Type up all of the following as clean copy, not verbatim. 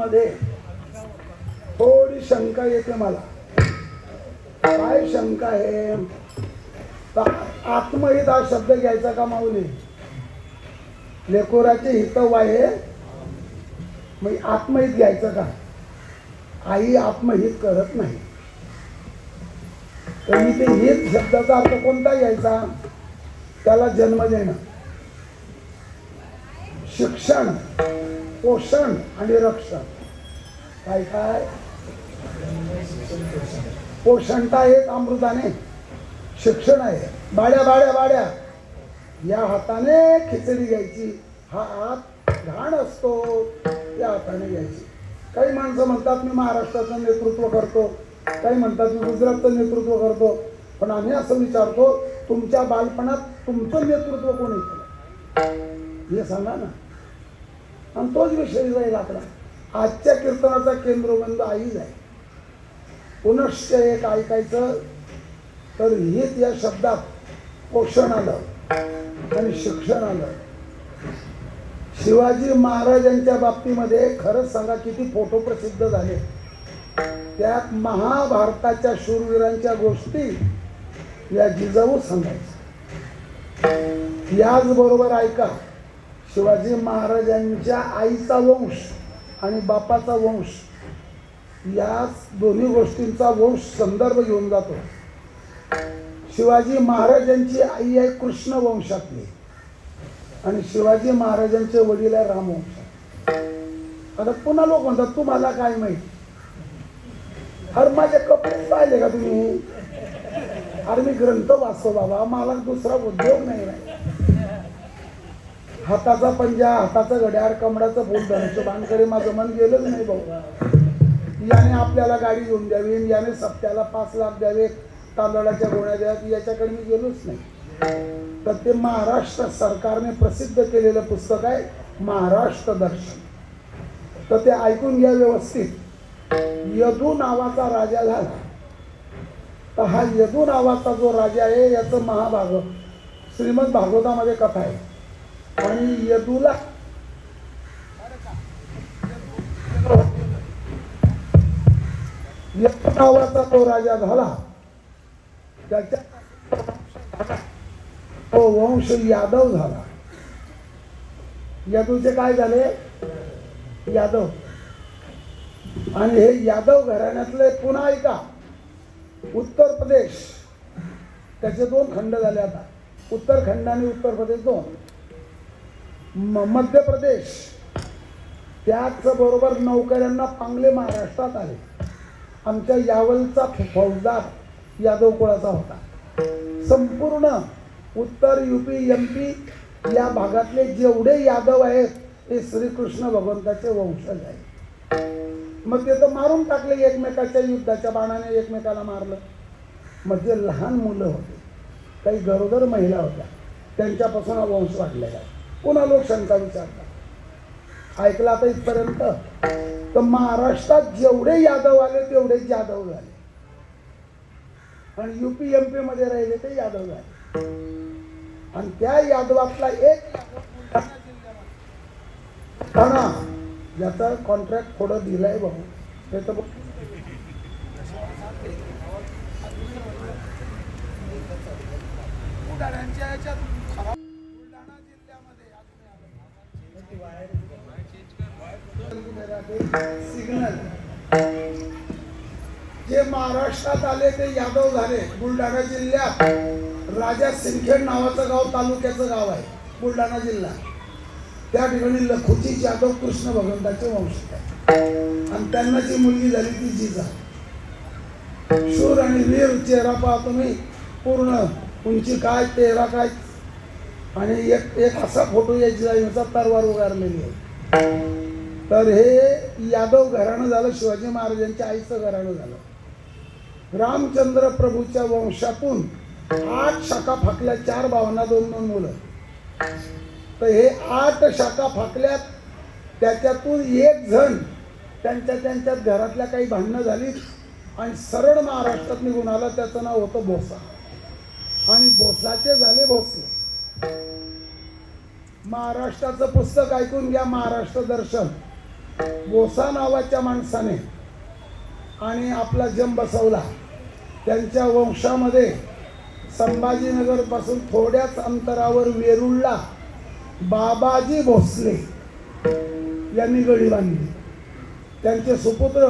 शब्दामध्ये थोडी शंका येते मला. काय शंका आहे? तर आत्महित हा शब्द घ्यायचा का माऊली? लेकोराचे हितव आहे, मग आत्महित घ्यायचं का? आई आत्महित करत नाही. तर इथे हित शब्दाचा अर्थ कोणता घ्यायचा? त्याला जन्म देणं, शिक्षण, पोषण आणि रक्षण. काय काय? पोषण आहे अमृताने, शिक्षण आहे बाड्या बाड्या बाड्या या हाताने खिचडी घ्यायची, हा हात घाण असतो या हाताने घ्यायची. काही माणसं म्हणतात मी महाराष्ट्राचं नेतृत्व करतो, काही म्हणतात मी गुजरातचं नेतृत्व करतो. पण आम्ही असं विचारतो, तुमच्या बालपणात तुमचं नेतृत्व कोणी केलं हे सांगा ना. आणि तोच विषय जाईल आपला. आजच्या कीर्तनाचा केंद्रबिंदू आईच आहे. पुनश्च एक ऐकायचं तर हित या शब्दात पोषण आलं आणि शिक्षण आलं. शिवाजी महाराजांच्या बाबतीमध्ये खरंच सांगा किती फोटो प्रसिद्ध झाले. त्यात महाभारताच्या शूरवीरांच्या गोष्टी या जिजाऊ सांगायच्या. याचबरोबर ऐका, शिवाजी महाराजांच्या आईचा वंश आणि बापाचा वंश या दोन्ही गोष्टींचा वंश संदर्भ घेऊन जातो. शिवाजी महाराजांची आई आहे कृष्ण वंशातली आणि शिवाजी महाराजांचे वडील आहे रामवंशात. आता पुन्हा लोक म्हणतात तुम्हाला काय माहित? अरे माझे कपडे पाहिले का तुम्ही? अरे मी ग्रंथ वाचतो बाबा, मला दुसरा उद्योग नाही. हाताचा पंजा, हाताचं घड्याळ, कमडाचं फूल धनुष्य बांधकडे माझं मन गेलंच नाही भाऊ. याने आपल्याला गाडी घेऊन द्यावी, याने सप्त्याला 5 लाख द्यावे, तांदळाच्या गोण्या द्याव्यात, याच्याकडे मी गेलोच नाही. तर ते महाराष्ट्र सरकारने प्रसिद्ध केलेलं पुस्तक आहे महाराष्ट्र दर्शन. तर ते ऐकून घ्या व्यवस्थित. यदू नावाचा राजा झाला. तर हा यदू नावाचा जो राजा आहे याचं महाभारत श्रीमद भागवतामध्ये कथा आहे. आणि यदूला यदू नावाचा तो राजा झाला. त्याच्या तो वंश यादव झाला. यदूचे काय झाले? यादव. आणि हे यादव घराण्यातले पुन्हा ऐका, उत्तर प्रदेश त्याचे 2 खंड झाले. आता उत्तरखंड आणि उत्तर प्रदेश 2. मध्य प्रदेश त्याच बरोबर नौकऱ्यांना पांगले महाराष्ट्रात आले. आमच्या यावलचा फौजदार यादव कुळाचा होता. संपूर्ण उत्तर यूपी एमपी या भागातले जेवढे यादव आहेत ते श्रीकृष्ण भगवंताचे वंशज आहेत. मग ते तर मारून टाकले एकमेकाच्या युद्धाच्या बाणाने, एकमेकाला मारलं. मग जे लहान मुलं होते, काही गरोदर महिला होत्या, त्यांच्यापासून हा वंश वाढलेला आहे. पुन्हा लोक शंका विचारतात. ऐकला आता इथपर्यंत? तर महाराष्ट्रात जेवढे यादव आले तेवढेच यादव झाले आणि यूपी एमपी मध्ये राहिले ते यादव झाले. आणि त्या यादवातला एक ठाणा ज्याचा कॉन्ट्रॅक्ट थोडं दिलाय भाऊ, ते तर सिग्नल जे महाराष्ट्रात आले ते यादव झाले. बुलढाणा जिल्ह्यात राजा सिंदखेड नावाचं गाव, तालुक्याचं गाव आहे बुलढाणा जिल्हा. त्या ठिकाणी लखुजी यादव कृष्ण भगवंताचे वंशज आहे. आणि त्यांना जी मुलगी झाली ती जिजा. शूर आणि वीर चेहरा पहा तुम्ही, पूर्ण उंची काय, चेहरा काय, आणि एक असा फोटो या जिजाईचा तरवार उगारलेली आहे. तर हे यादव घराणं झालं. शिवाजी महाराजांच्या आईचं घराणं झालं. रामचंद्र प्रभूच्या वंशातून 8 शाखा फाकल्या, 4 भावांना 2-2 मुलं. तर हे 8 शाखा फाकल्यात. त्याच्यातून एक जण त्यांच्यात घरातल्या काही भांडणं झाली आणि सरळ महाराष्ट्रात निघून आला. त्याचं नाव होतं भोसा. आणि भोसाचे झाले भोसले. महाराष्ट्राचं पुस्तक ऐकून घ्या, महाराष्ट्र दर्शन. बोसा नावाच्या माणसाने आणि आपला जम बसवला. त्यांच्या वंशामध्ये संभाजीनगरपासून थोड्याच अंतरावर वेरूळला बाबाजी भोसले यांनी गडी बांधली. त्यांचे सुपुत्र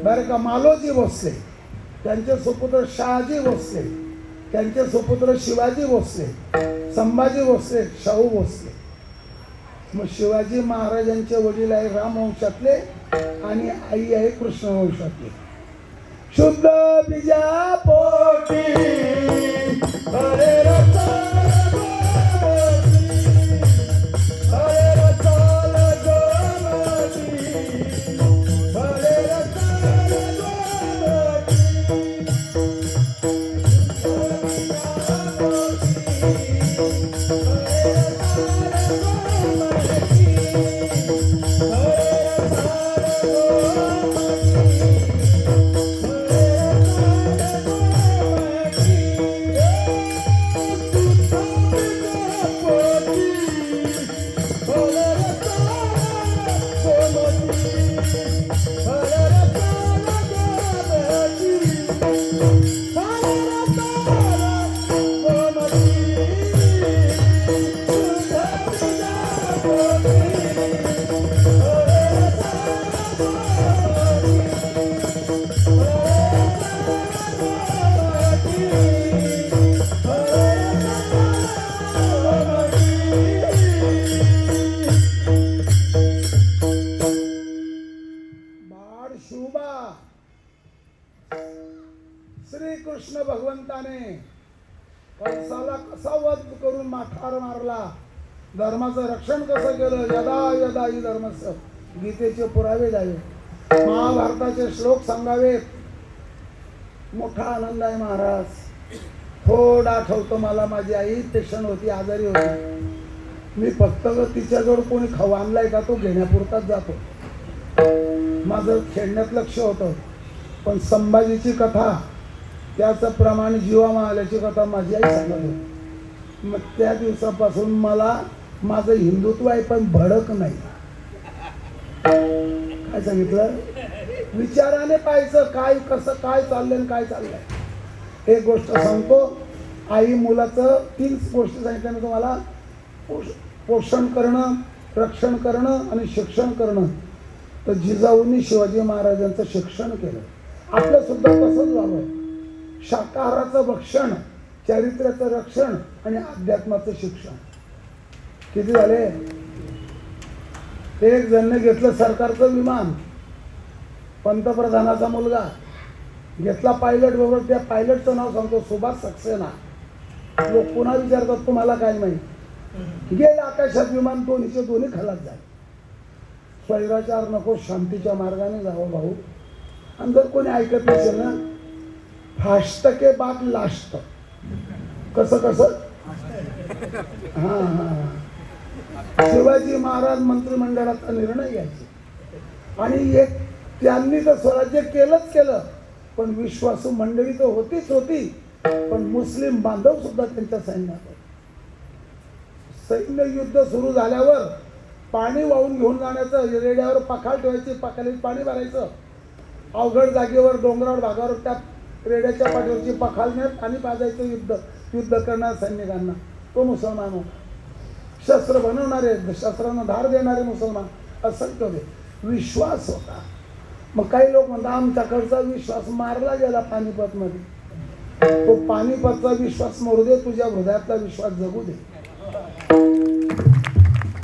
बरं का मालोजी भोसले, त्यांचे सुपुत्र शहाजी भोसले, त्यांचे सुपुत्र शिवाजी भोसले, संभाजी भोसले, शाहू भोसले. मग शिवाजी महाराजांचे वडील आहे रामवंशातले आणि आई आहे कृष्ण वंशातले. शुद्ध बीजा पोटी हरे रसाल गोमती, हरे रसाल गोमती, हरे रसाल श्रीकृष्ण भगवंताने कंसाला कसा वध करून माठार मारला, धर्माचं रक्षण कसं केलं, यदा यदा ही धर्मस्य, गीतेचे पुरावे द्यावे, महाभारताचे श्लोक सांगावेत. मोठा आनंद आहे महाराज. थोडा आठवतो मला, माझी आई पेशंट होती, आजारी होती. मी फक्त तिच्याजवळ कोणी खाऊ आणलाय का तो घेण्यापुरताच जातो. माझं खेळण्यात लक्ष होतं. पण संभाजीची कथा, त्याचं प्रमाण जीवा मारल्याची कथा माझी आई सांगत होती. मग त्या दिवसापासून मला माझं हिंदुत्व आहे पण भडक नाही. काय सांगितलं? विचाराने पाहायचं काय कसं काय चाललंय काय चाललंय. एक गोष्ट सांगतो, आई मुलाचं 3 गोष्टी सांगितल्या मी तुम्हाला. पोषण करणं, रक्षण करणं आणि शिक्षण करणं. तर जिजाऊंनी शिवाजी महाराजांचं शिक्षण केलं. आपलं सुद्धा तसंच व्हावं. शाकाहाराचं भक्षण, चारित्र्याचं रक्षण आणि अध्यात्माचं शिक्षण. किती झाले? एक जणने घेतलं सरकारचं विमान, पंतप्रधानाचा मुलगा घेतला पायलट बरोबर. त्या पायलटचं नाव सांगतो, सुभाष सक्सेना. लोक पुन्हा विचारतात तुम्हाला काय माहिती. गेलं आकाशात विमान, दोन्हीचे दोन्ही खलास झाले. स्वैराचार नको, शांतीच्या मार्गाने जावं भाऊ. आणि जर कोणी ऐकत नसेल ना, फास्ट के बाद लास्ट. कसं कसं? हां हां. शिवाजी महाराज मंत्रिमंडळाचा निर्णय घ्यायचे आणि एक त्यांनी तर स्वराज्य केलंच केलं. पण विश्वासू मंडळी तर होतीच होती, पण मुस्लिम बांधव सुद्धा त्यांच्या सैन्यात. सैन्य युद्ध सुरू झाल्यावर पाणी वाहून घेऊन जाण्याचं, रेड्यावर पखाल ठेवायची, पखालीत पाणी भरायचं. अवघड जागेवर डोंगराळ भागावर त्या रेड्याच्या पाठीवरची पखाल नेत आणि पाजायचं. युद्ध करणाऱ्या सैनिकांना तो मुसलमान होता. शस्त्र बनवणारे, शस्त्रांना धार देणारे मुसलमान असंख्य होते. विश्वास होता. मग काही लोक म्हणतात आमच्याकडचा विश्वास मारला गेला पानिपतमध्ये. तो पानिपतचा विश्वास मरू दे, तुझ्या हृदयातला विश्वास जगू दे.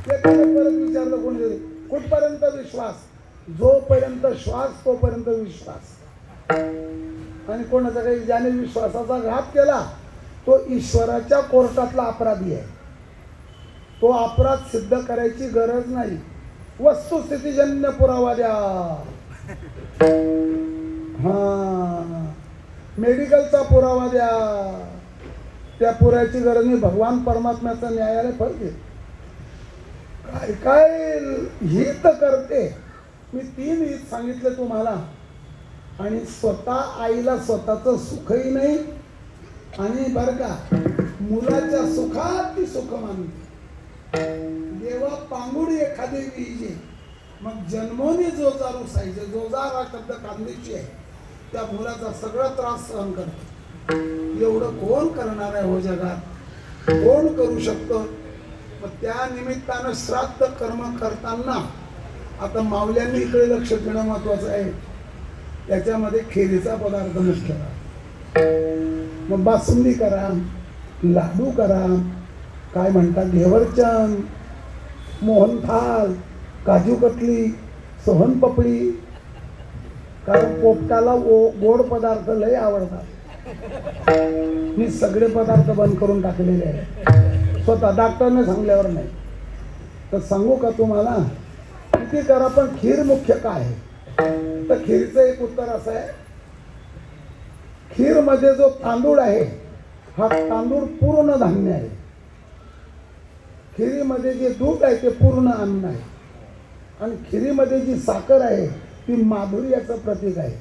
परत विचारलं कोणी, कुठपर्यंत विश्वास? जोपर्यंत श्वास तोपर्यंत विश्वास. आणि कोणाचा काही ज्याने विश्वासाचा घात केला तो ईश्वराच्या कोर्टातला अपराधी आहे. तो अपराध सिद्ध करायची गरज नाही. वस्तुस्थितीजन्य पुरावा द्या. हा, मेडिकलचा पुरावा द्या. त्या पुराव्याची गरज नाही. भगवान परमात्म्याचं न्यायालय फळते. काय काय हित करते. मी 3 हित सांगितले तुम्हाला. आणि स्वतः आईला स्वतःचं सुखही नाही आणि बरं का मुलाच्या सुखात ती सुख मानते. देवा पांगुडी एखादी विजे मग जन्मोनी जो चालू सायचे जो हा शब्द कांदीची आहे, त्या मुलाचा सगळा त्रास सहन करतो. एवढं कोण करणार आहे हो जगात? कोण करू शकतं? मग त्या निमित्तानं श्राद्ध कर्म करताना आता माऊल्यांनी इकडे लक्ष देणं महत्वाचं आहे. त्याच्यामध्ये खिरीचा पदार्थ मुख्य करा. मग बासुंदी करा, लाडू करा, काय म्हणतात घेवरचंद, मोहनथाल, काजू कतली, सोहनपपडी. कारण पोपटाला गोड पदार्थ लय आवडतात. मी सगळे पदार्थ बंद करून टाकलेले आहे, स्वतः डॉक्टरने सांगल्यावर नाही. तर सांगू का तुम्हाला किती करा, पण खीर मुख्य काय आहे? तर खीरचं एक उत्तर असं आहे, खीर मध्ये जो तांदूळ आहे हा तांदूळ पूर्ण धान्य आहे. खिरीमध्ये जे दूध आहे ते पूर्ण अन्न आहे. आणि खिरीमध्ये जी साखर आहे ती माधुर्याचं प्रतीक आहे.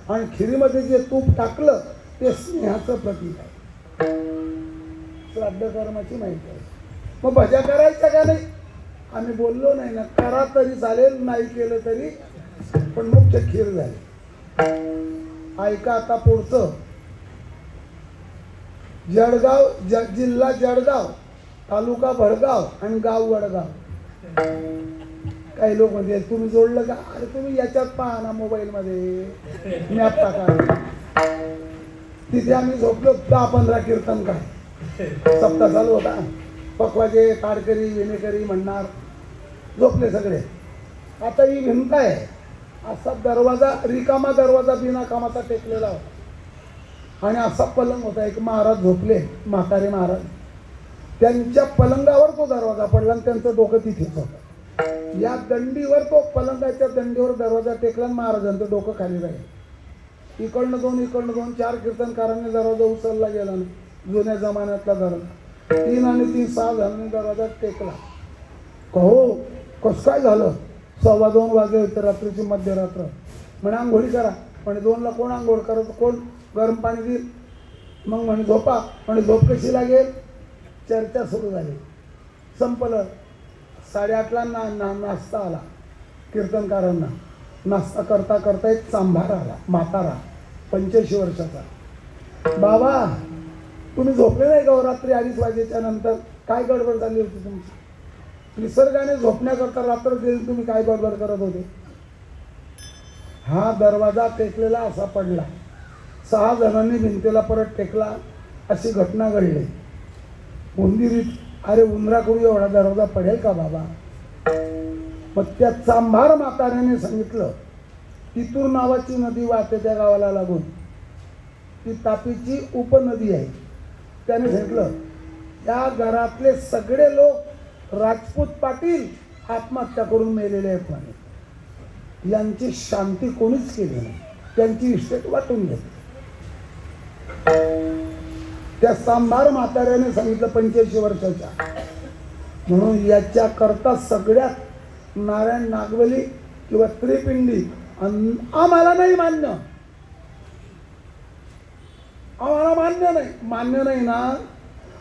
आणि खिरीमध्ये जे तूप टाकलं ते स्नेहाचं प्रतीक आहे. श्राद्ध कर्माची माहिती आहे. मग भजा करायच्या का नाही? आम्ही बोललो नाही ना, करा तरी चालेल, नाही केलं तरी, पण मुख्य खीर झाली. ऐका आता पुढचं. जळगाव, जिल्हा जळगाव, तालुका भडगाव आणि गाव वडगाव. काही लोक म्हणजे तुम्ही जोडलं का? अरे तुम्ही याच्यात पहा ना, मोबाईल मध्ये मॅप टाका. तिथे आम्ही झोपलो 10-15 कीर्तन काय सप्ताह चालू होता. पकवाजे, ताडकरी, विनेकरी म्हणणार, झोपले सगळे. आता ही भिंत आहे, असा दरवाजा, रिकामा दरवाजा बिना कामाचा टेकलेला होता. आणि असा पलंग होता. एक महाराज झोपले, म्हातारे महाराज. त्यांच्या पलंगावर तो दरवाजा पडला आणि त्यांचं डोकं तिथेच होतं. या दंडीवर, तो पलंगाच्या दंडीवर दरवाजा टेकला आणि महाराजांचं डोकं खाली राहील. इकडनं दोन 4 कीर्तनकारांनी दरवाजा उचलला गेला नाही, जुन्या जमान्यातला दरवाजा. 3 आणि 3 6 जणांनी दरवाजा टेकला. कहो कसं काय झालं? 2:15 वाजले होते, रात्रीची मध्यरात्र. म्हणे आंघोळी करा. म्हणे 2ला कोण आंघोळ करत? कोण गरम पाणी देईल? मग म्हणे झोपा. म्हणे झोप कशी लागेल? चर्चा सुरू झाली. संपलं. 8:30ला नाश्ता आला कीर्तनकारांना. नाश्ता करता करता एक चांभार आला, म्हातारा 85 वर्षाचा. बाबा तुम्ही झोपले नाही का रात्री 2:30 वाजेच्या नंतर? काय गडबड झाली होती तुमची? निसर्गाने झोपण्याकरता रात्र दिली, तुम्ही काय गडबड करत होते? हा दरवाजा टेकलेला असा पडला. 6 जणांनी भिंतीला परत टेकला. अशी घटना घडली. उंदिरीत, अरे उंदराकडून एवढा दरवाजा पडेल का बाबा? मग त्या चांभार म्हाताऱ्याने सांगितलं, तितूर नावाची नदी वाहते त्या गावाला लागून, ती तापीची उपनदी आहे. त्याने सांगितलं, या घरातले सगळे लोक राजपूत पाटील आत्महत्या करून मेलेले आहेत म्हणे. यांची शांती कोणीच केली नाही, त्यांची इस्टेट वाटून घेतली. त्या सांभार म्हाताऱ्याने सांगितलं 85 वर्षाच्या. म्हणून याच्या करता सगळ्यात नारायण नागवली किंवा त्रिपिंडी आम्हाला नाही मान्य. आम्हाला मान्य नाही ना.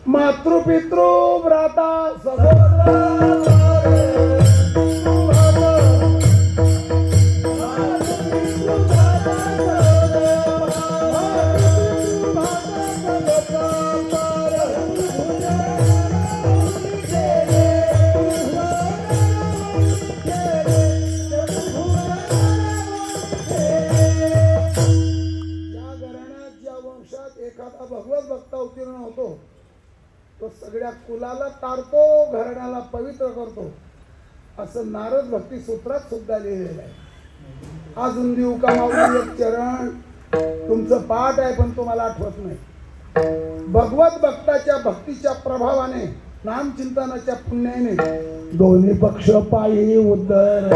मातृपितृ भ्राता सहोदरा भगवत भक्त उत्तीर्ण होतो, तो सगळ्या कुलाला तारतो, घराण्याला पवित्र करतो, असं नारद भक्ती सूत्रात सुद्धा लिहिलेलं आहे. अजून देऊ का माऊली एक चरण? तुमचं पाठ आहे पण तुम्हाला आठवत नाही. भगवत भक्ताच्या भक्तीच्या प्रभावाने, नामचिंतनाच्या पुण्याने दोन्ही पक्ष पायी उद्धर.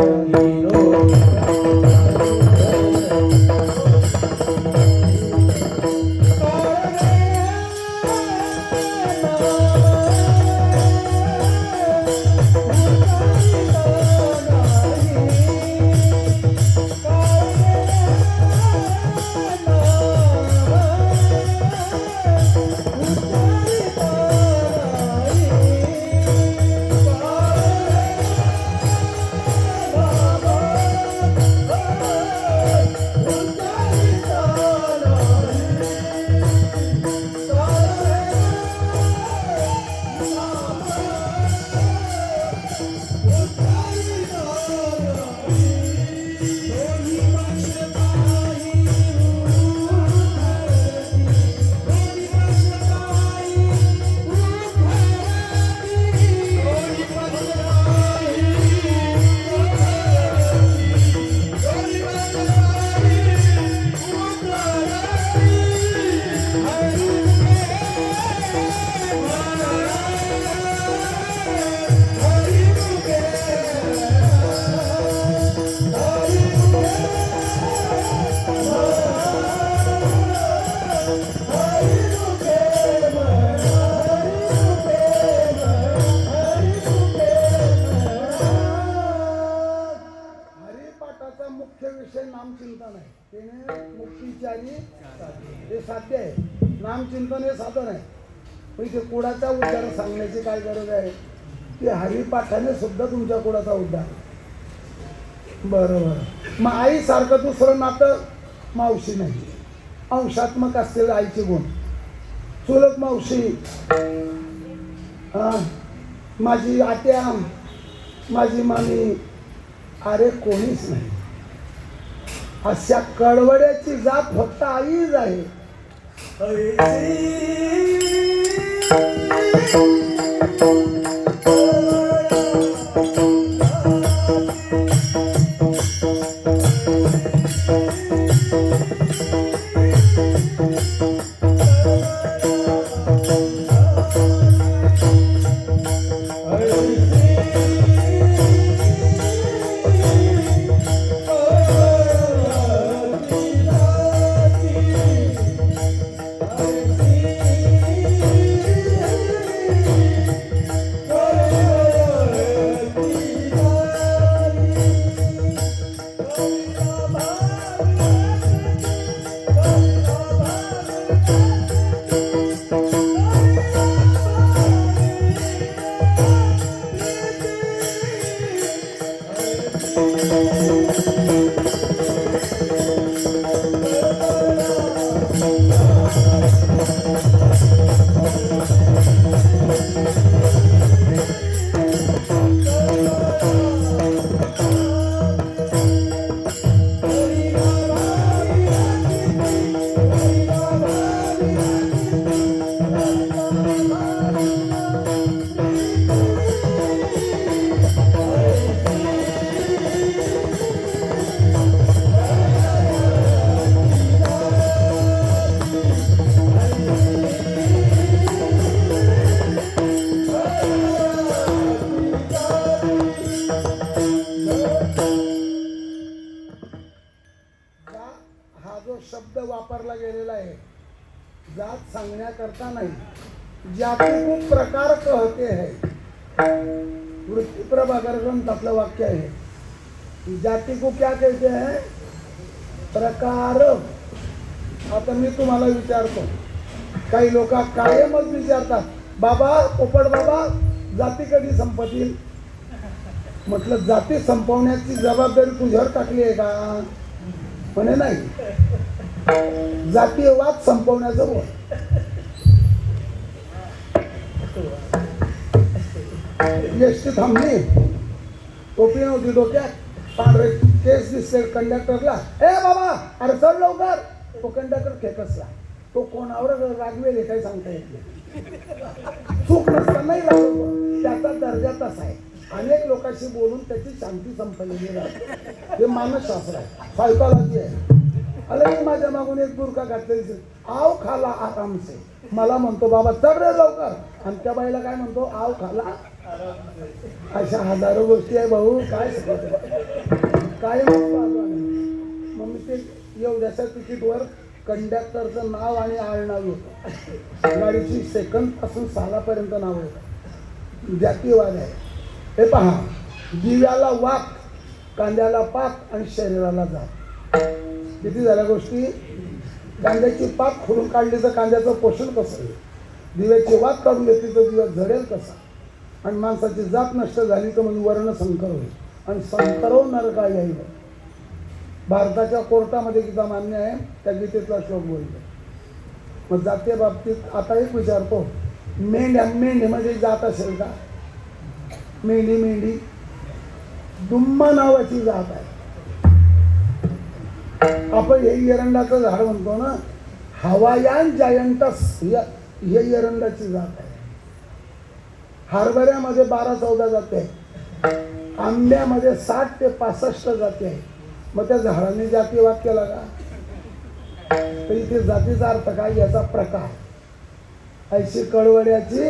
हरिपाठाचा मुख्य विषय नामचिंतन आहे. त्याने मुक्तीचारी हे साध्य आहे. नामचिंतन हे साधन आहे. पण इथे कुडाचा उद्धार सांगण्याची काय गरज आहे की हरिपाठाने सुद्धा तुमच्या कुडाचा उद्धार. बरोबर. मग आईसारखं दुसरं नातं मावशी नाही. अंशात्मक असलेले आईचे गुण. चुलत मावशी, माझी आत्या, माझी मामी, अरे कोणीच नाही. अशा कळवड्याची जात फक्त आईच आहे. शब्द वापरला गेलेला आहे जात सांगण्याकरता नाही. जाती को प्रकार कहते हैं. वृत्ती प्रभाकर ग्रंथातलं वाक्य आहे. जाती को क्या कहते हैं? प्रकार. आता मी तुम्हाला विचारतो, काही लोक कायमच विचारतात, बाबा पोपट बाबा जाती कधी संपतील? म्हटलं जाती संपवण्याची जबाबदारी तुझ्यावर टाकली आहे का? म्हणे नाही. जातीयवाद संपवण्याचं बोल. एसटी थांबली, टोपी नव्हती डोक्यात, पांढरे केस दिसले कंडक्टरला. ए बाबा अरे चढ लवकर. तो कंडक्टर खेकसला. तो कोणावर रागवेल हे काही सांगता येत नाही. चूक नसतानाही रागवतो. त्याचा दर्जा तसा आहे. अनेक लोकांशी बोलून त्याची शांती संपलेली राहते. हे मानसशास्त्र आहे, सायकॉलॉजी आहे. अरे माझ्या मागून एक बुरका घातलेली, आव खाला आराम से. मला म्हणतो बाबा चढ रे लवकर, आणि त्या बाईला काय म्हणतो? आव खाला. अशा हजारो गोष्टी आहे भाऊ. काय काय मग मी ते एवढ्याच्या तिकीटवर कंडक्टरचं नाव आणि आडनाव होतं. गाडीची सेकंड पासून सालापर्यंत नाव होतं. जातीयवाद आहे. हे पहा, दिव्याला वाक, कांद्याला पाक आणि शरीराला जात. किती झाल्या गोष्टी? कांद्याची पाक खोडून काढली तर कांद्याचं पोषण कसं होईल? दिव्याची वाक काढून घेतली तर दिवा झडेल कसा? आणि माणसाची जात नष्ट झाली तर म्हणजे वर्ण संकर होईल. आणि संकरो नरका येईल. भारताच्या कोर्टामध्ये गीता मान्य आहे, त्या गीतेतला श्लोक बोलतो. मग जातीय बाबतीत आता एक विचारतो, मेंढीमध्ये जात असेल का? मेंढी दुम्मा नावाची जात आहे. आपण हे एरंडाचं झाड म्हणतो ना, हवायान जायंटस हे एरंडाची जात आहे. हरभऱ्यामध्ये 12-14 जाते आहे, आंब्यामध्ये 60 ते 65 जाती आहे. मग त्या झाडाने जातीवाद केला का? तर इथे जातीचा अर्थ काय, याचा प्रकार. ऐशी कळवड्याची.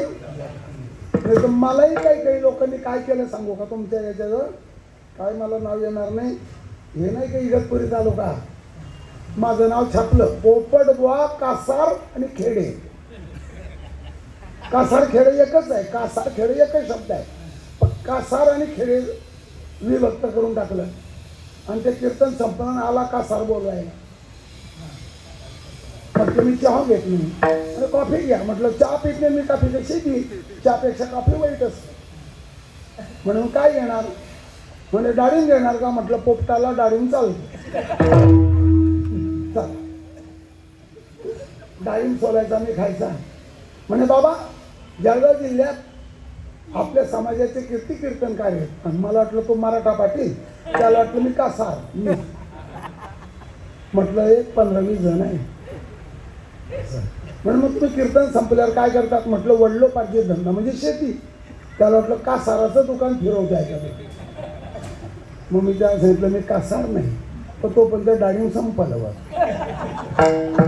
नाही तर मलाही काही लोकांनी काय केलं सांगू का तुमच्या याच्यावर, काय मला नाव येणार नाही, हे नाही का इगतपुरी तालुका, माझं नाव छापलं पोपटबुवा कासार आणि खेडे. कासार खेडे एकच आहे, कासार खेडे एकच शब्द आहे, पण कासार आणि खेडे विभक्त करून टाकलं. आणि ते कीर्तन संपन्न आला कासार बोलवायला. म्हटलं मी चहा घेत नाही, आणि कॉफी घ्या. म्हटलं चहा पित नाही मी, कॉफी कशी घे, चहापेक्षा कॉफी वाईट असते. म्हणून काय घेणार, म्हणजे डाळिंब घेणार का? म्हटलं पोपटाला डाळिंब चालतो, डाळिंब सोलायचा मी खायचा. म्हणे बाबा जळगाव जिल्ह्यात आपल्या समाजाचे कीर्तनकार आहेत. आणि मला वाटलं तो मराठा पाटील, त्याला वाटलं मी कासार. म्हटलं एक 15-20 जण आहे. म्हणून मग तुम्ही कीर्तन संपल्यावर काय करतात? म्हटलं वडलो पाहिजे धंदा म्हणजे शेती. त्याला वाटलं कासाराचं दुकान फिरवता आहे. मग मी त्याला सांगितलं मी कासार नाही, तर तो पण त्या डाळिंब संपलं.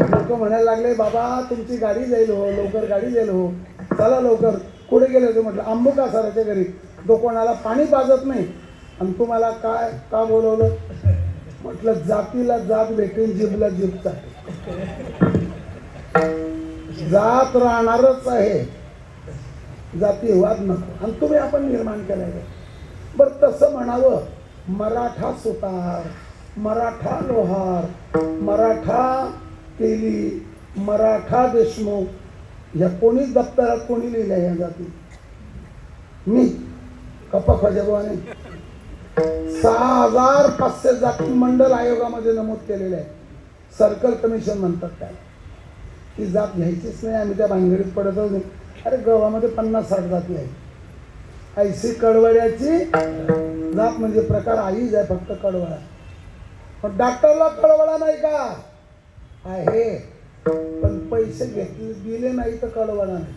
लोक म्हणायला लागले बाबा तुमची गाडी जाईल हो, लवकर गाडी जाईल हो, चला लवकर. कुठे गेले होते? म्हटलं आंबू कासाराच्या घरी. तो कोणाला पाणी पाजत नाही, आणि तुम्हाला काय का बोलवलं? म्हटलं जातीला जात भेटेल, जिबला जिब चालेल. जात राहणारच आहे, जातीवाद नको. आणि तुम्ही आपण निर्माण केलाय. बरं तसं म्हणावं, मराठा सुतार, मराठा लोहार, मराठा तेली, मराठा देशमुख, या कोणी दप्तरात कोणी लिहिल्या या जाती? मी कप्पा ख्वाजाबुवाने 6500 जाती मंडल आयोगामध्ये नमूद केलेले आहे. सर्कल कमिशन म्हणतात त्याला. ती जात घ्यायचीच नाही, आम्ही त्या भानगडीत पडतच नाही. अरे गावामध्ये 50-60 जाती आहे. ऐशी कळवड्याची जात म्हणजे प्रकार आईच आहे, फक्त कळवळा. पण डॉक्टरला कळवळा नाही का? आहे, पण पैसे घेतले दिले नाही तर कळवळा नाही.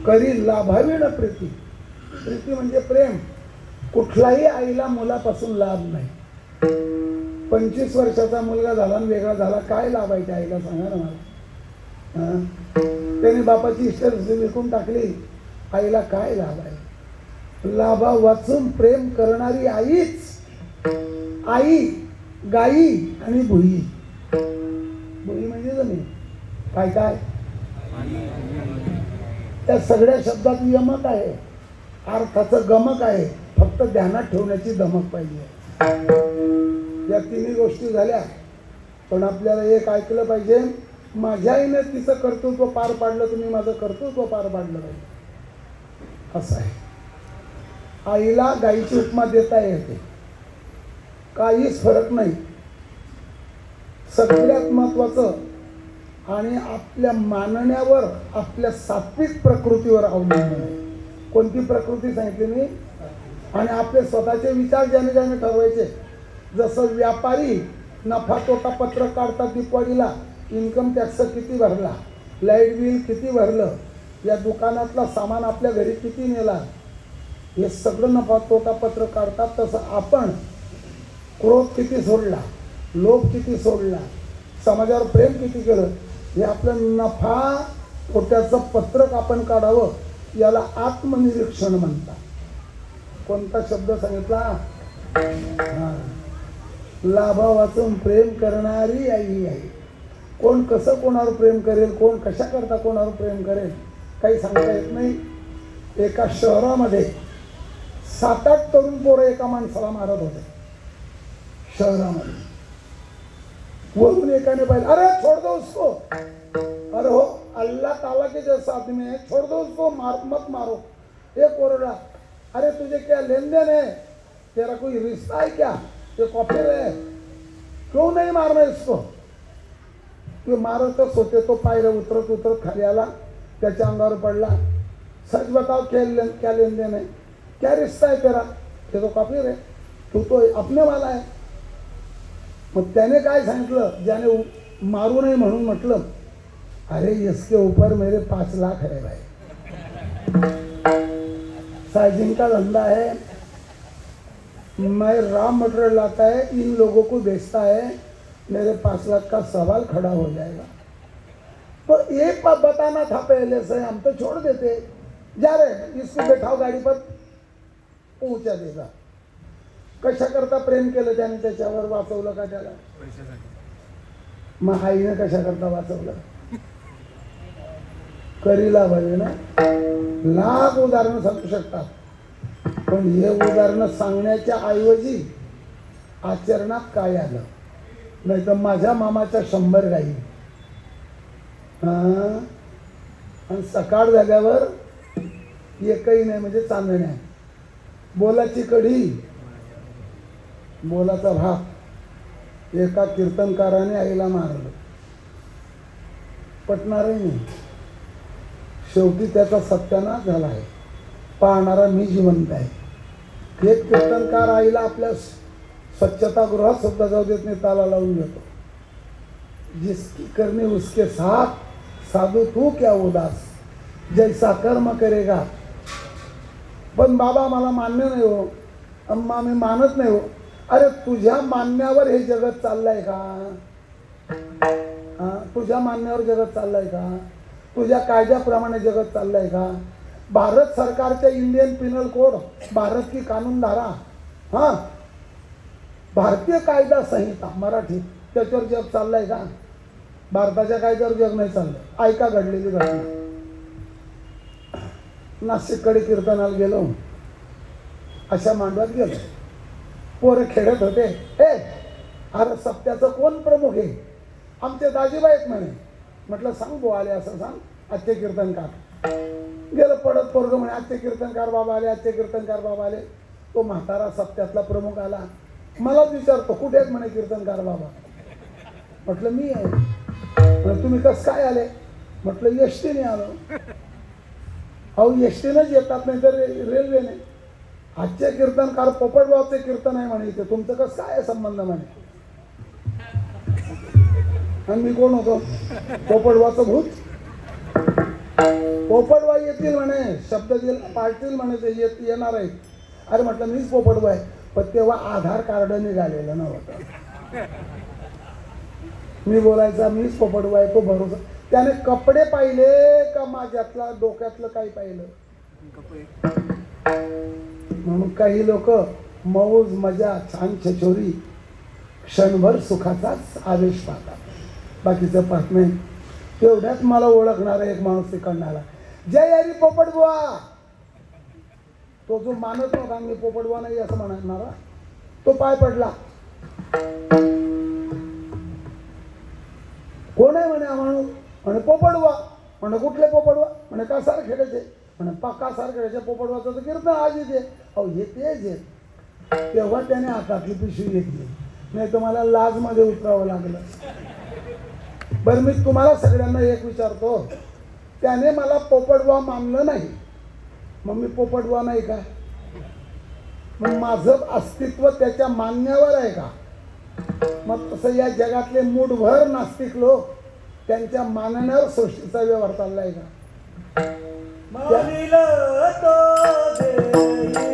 करी लाभावी ना प्रीती. प्रीती म्हणजे प्रेम. कुठलाही आईला मुलापासून लाभ नाही. 25 वर्षाचा मुलगा झाला आणि वेगळा झाला, काय लाभ आहे त्या आईला सांगा ना मला. त्याने बापाची इष्टदृष्टी विकून टाकली, आईला काय लाभ आहे? लाभा वाचून प्रेम करणारी आईच आई, गाई आणि भुई. भुई म्हणजे जमीन. काय काय त्या सगळ्या शब्दात यमक आहे, अर्थाचं गमक आहे, फक्त ध्यानात ठेवण्याची धमक पाहिजे. या तिन्ही गोष्टी झाल्या, पण आपल्याला एक ऐकलं पाहिजे, माझ्या आईने तिचं कर्तृत्व पार पाडलं, तुम्ही माझं कर्तृत्व पार पाडलं पाहिजे. असं आहे. आईला गाईची उपमा देता येते, काहीच फरक नाही. सगळ्यात महत्वाचं आणि आपल्या मानण्यावर, आपल्या सात्विक प्रकृतीवर अवलंबून आहे. कोणती प्रकृती सांगितली मी? आणि आपले स्वतःचे विचार ज्याने ज्याने ठरवायचे. जसं व्यापारी नफा तोटा पत्रक काढतात दिवाळीला, इन्कम टॅक्स किती भरला, लाईट बिल किती भरलं, या दुकानातला सामान आपल्या घरी किती नेला, हे सगळं नफा तोटा पत्रक काढतात. तसं आपण क्रोध किती सोडला, लोभ किती सोडला, समाजावर प्रेम किती केलं, हे आपलं नफा तोट्याचं पत्रक आपण काढावं. याला आत्मनिरीक्षण म्हणतात. कोणता शब्द सांगितला? लाभा वाचून प्रेम करणारी आई आहे. कोण कसं कोणावर प्रेम करेल, कोण कशा करता कोणावर प्रेम करेल, काही सांगता येत नाही. एका शहरामध्ये 7-8 तरुण पोरं एका माणसाला मारत होते. शहरामध्ये वरून एकाने पाहिलं, अरे छोड़ दो उसको. अरे हो, अल्लाह ताला के जैसा आदमी है, छोड़ दो उसको, मत मारो. एक ओरडा, अरे तुझे क्या लेन देन है, तेरा कोई रिश्ता है क्या, ये कॉफिर है, क्यों नहीं मारना इसको. ते मारतच होते. तो पायऱ्या उतरत उतरत खाली आला, त्याच्या अंगावर पडला. सच बताओ क्या लेन देन है, क्या रिश्ता है तेरा, ये तो कॉफिर है, तू तो अपने वाला है. मग त्याने काय सांगितलं, ज्याने मारू नये म्हणून म्हटलं, अरे इसके ऊपर मेरे 5 लाख है भाई, साइजिंग का धंधा है, मैं रॉ मटेरियल लाता है, इन लोगों को बेचता है, मेरे 5 लाख का सवाल खड़ा हो जाएगा। तो एक बात बताना था पहले से, हम तो छोड़ देते, जा रहे इसको बैठाओ गाड़ी पर, पहुंचा देगा। कशा करता प्रेम केलं त्याने, त्याच्यावर वाचवलं का त्याला? मग आईने कशा करता वाचवलं? करीला बरे ना, लाख उदाहरणं सांगू शकतात, पण हे उदाहरणं सांगण्याच्या ऐवजी आचरणात काय आलं? नाही तर माझ्या मामाच्या 100 गाई, आणि सकाळ झाल्यावर एकही नाही, म्हणजे चांदण्या, बोलाची कढी, बोलाचा भात। एका कीर्तनकाराने आईला मारलं, पटणारही नाही, शेवटी त्याचा सत्यानाश झाला आहे, पाहणारा मी जिवंत आहे। एक कीर्तनकार आईला आपल्या स्वच्छतागृहात सुद्धा जाऊ देत नाही, ताला लावून घेतो। जिसकी करनी उसके साथ, साधू तू क्या उदास, जैसा कर्म करेगा। पण बाबा मला मान्य नाही हो, अम्मा मी मानत नाही हो। अरे तुझ्या मान्यावर हे जगत चाललंय का? तुझ्या मान्यावर जगत चाललंय का? तुझ्या कायद्याप्रमाणे जगत चाललंय का? भारत सरकारच्या इंडियन पिनल कोड, भारत की कानून धारा, हां भारतीय कायदा संहिता मराठी, त्याच्यावर जग चाललंय का? भारताच्या कायद्यावर जग नाही चाललं। ऐका घडलेली घटना। नाशिककडे कीर्तनाला गेलो, अशा मांडवात गेलो, पोरं खेळत होते। अरे सप्त्याचं कोण प्रमुख आहे? आमचे दाजीबाई आहेत म्हणे। म्हटलं सांग बो आले, असं सांग, आजचे कीर्तनकार। गेलं पडत पोरग म्हणे, आजचे कीर्तनकार बाबा आले, आजचे कीर्तनकार बाबा आले। तो म्हातारा सप्त्यातला प्रमुख आला, मलाच विचारतो कुठे आहेत म्हणे कीर्तनकार बाबा? म्हटलं मी आहे। म्हणे तुम्ही कसं काय आले? म्हटलं एसटीने आलो। अहो एसटीनंच येतात, नाही तर रेल्वेने। आजचे कीर्तनकार पोपटबावचे कीर्तन आहे म्हणे इथे, तुमचं कसं काय संबंध म्हणे? आणि मी कोण होतो? पोपटबावचं भूत? पोपटबा येतील म्हणे, शब्द दिला पाळतील म्हणे, ते येणार आहेत। अरे म्हटलं मीच पोपटबा आहे, पण तेव्हा आधार कार्ड निघालेलं नव्हतं। मी बोलायचा मीच पोपटबा आहे, तो भरोसा। त्याने कपडे पाहिले का माझ्यातला डोक्यातलं काही पाहिलं? म्हणून काही लोक मौज मजा छान छछोरी क्षणभर सुखाचाच आवेश पाहतात, बाकीचं पाहत नाही। तेवढ्यात मला ओळखणारा एक माणूस तिकडनं आला, जय हरी पोपटबुवा। तो जो मानत नव्हता मी पोपटबुवा नाही असं म्हणणारा, तो पाय पडला। कोण आहे म्हणे माणूस? म्हणे पोपटबुवा। म्हणे कुठले पोपटबुवा? म्हणे कासार खेळायचे। म्हणे कासार खेळायचे पोपटबुवाचं तर कीर्तन आज येते। अहो हे तेच आहे। तेव्हा त्याने हातातली पिशवी घेतली, नाही तर मला लाजमध्ये उतरावं लागलं। बरं मी तुम्हाला सगळ्यांना एक विचारतो, त्याने मला पोपटबुवा मानलं नाही, मग मी पोपटबुवा नाही का? मग माझं अस्तित्व त्याच्या मान्यावर आहे का? मग तसं या जगातले मूठभर नास्तिक लोक त्यांच्या मानण्यावर सृष्टीचा व्यवहार चाललाय का?